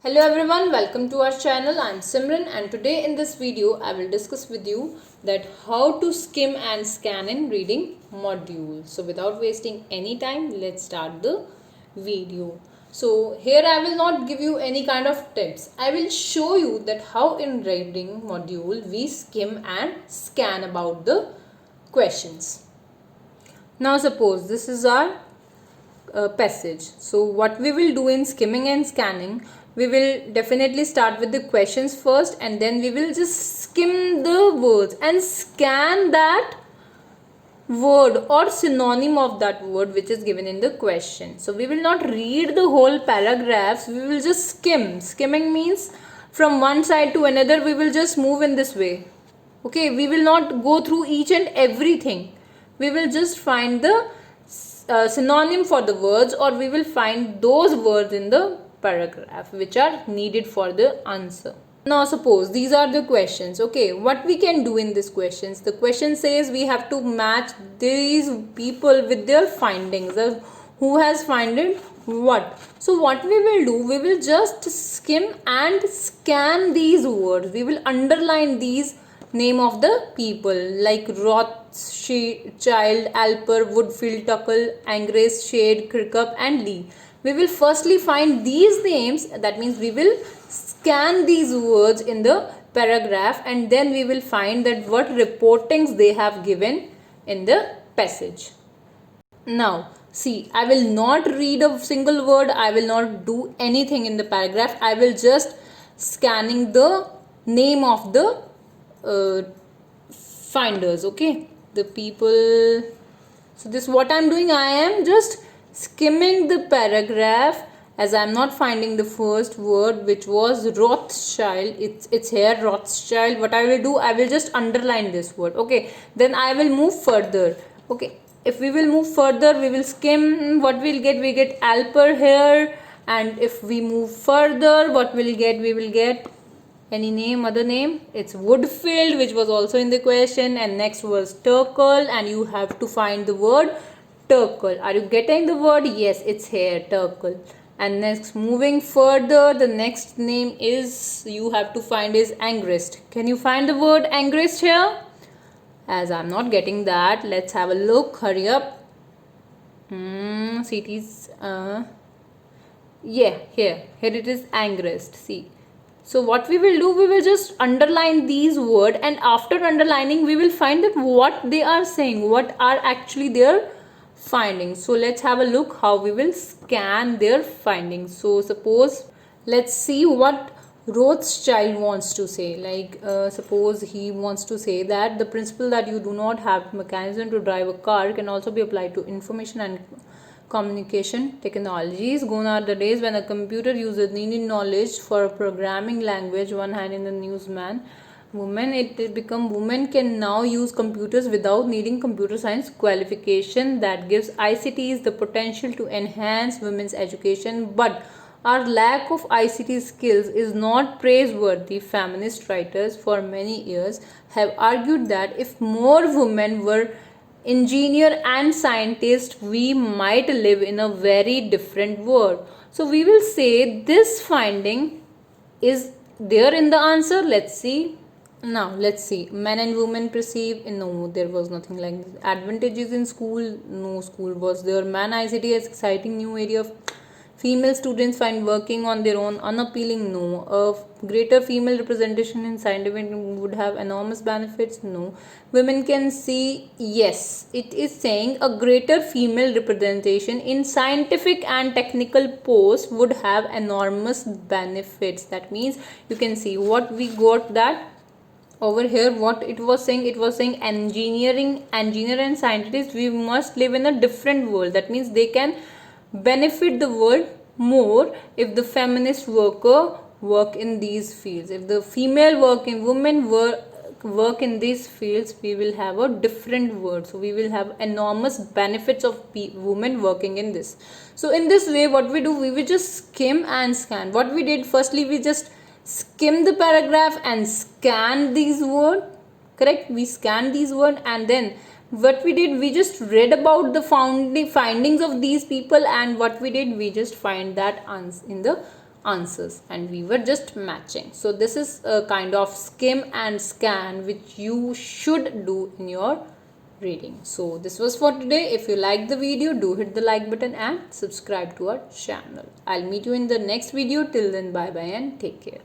Hello everyone, welcome to our channel. I am Simran and today in this video I will discuss with you that how to skim and scan in reading module. So without wasting any time, let's start the video. So here I will not give you any kind of tips. I will show you that how in reading module we skim and scan about the questions. Now suppose this is our passage. So what we will do in skimming and scanning, we will definitely start with the questions first and then we will just skim the words and scan that word or synonym of that word which is given in the question. So we will not read the whole paragraphs, we will just skim. Skimming means from one side to another we will just move in this way. Okay, we will not go through each and everything. We will just find the synonym for the words, or we will find those words in the paragraph which are needed for the answer. Now suppose these are the questions. Okay, what we can do in these questions? The question says we have to match these people with their findings. Who has found what? So what we will do, we will just skim and scan these words. We will underline these name of the people like Rothschild, Alper, Woodfield, Tuckle, Angrist, Shade, Kirkup and Lee. We will firstly find these names, that means we will scan these words in the paragraph and then we will find that what reportings they have given in the passage. Now see, I will not read a single word, I will not do anything in the paragraph, I will just scanning the name of the finders, okay, the people. So this what I'm doing, I am just skimming the paragraph as I'm not finding the first word which was Rothschild. It's here Rothschild. What I will do, I will just underline this word, okay, then I will move further. Okay, if we will move further, we will skim. What we'll get, we get Alper here, and if we move further, what we'll get, we will get any name, other name, it's Woodfield, which was also in the question, and next was Turkle, and you have to find the word Turkle. Are you getting the word? Yes, it's here, Turkle. And next, moving further, the next name is, you have to find is Angrist. Can you find the word Angrist here? As I'm not getting that, let's have a look, hurry up. Cities, yeah, here it is Angrist, see. So what we will do, we will just underline these words, and after underlining we will find that what they are saying, what are actually their findings. So let's have a look how we will scan their findings. So suppose, let's see what Rothschild wants to say. Like suppose he wants to say that the principle that you do not have mechanism to drive a car can also be applied to information and communication technologies. Gone are the days when a computer user needed knowledge for a programming language. One hand in the newsman. Women can now use computers without needing computer science qualification. That gives ICTs the potential to enhance women's education, but our lack of ICT skills is not praiseworthy. Feminist writers for many years have argued that if more women were engineer and scientist, we might live in a very different world. So we will say this finding is there in the answer. Let's see. Now let's see, men and women perceive, no, there was nothing like this. Advantages in school, no school was there. Man ICT is exciting new area of female students find working on their own unappealing, no. A greater female representation in scientific would have enormous benefits, no. Women can see, yes, it is saying a greater female representation in scientific and technical posts would have enormous benefits. That means you can see what we got that over here, what it was saying, engineer and scientists, we must live in a different world. That means they can benefit the world more if the feminist worker work in these fields. If the female women work in these fields, we will have a different world. So we will have enormous benefits of women working in this. So in this way, what we do, we will just skim and scan. What we did, firstly we just skim the paragraph and scan these words, correct, we scanned these words, and then what we did, we just read about the findings of these people, and what we did, we just find that in the answers and we were just matching. So this is a kind of skim and scan which you should do in your reading. So this was for today. If you like the video, do hit the like button and subscribe to our channel. I'll meet you in the next video. Till then, bye bye and take care.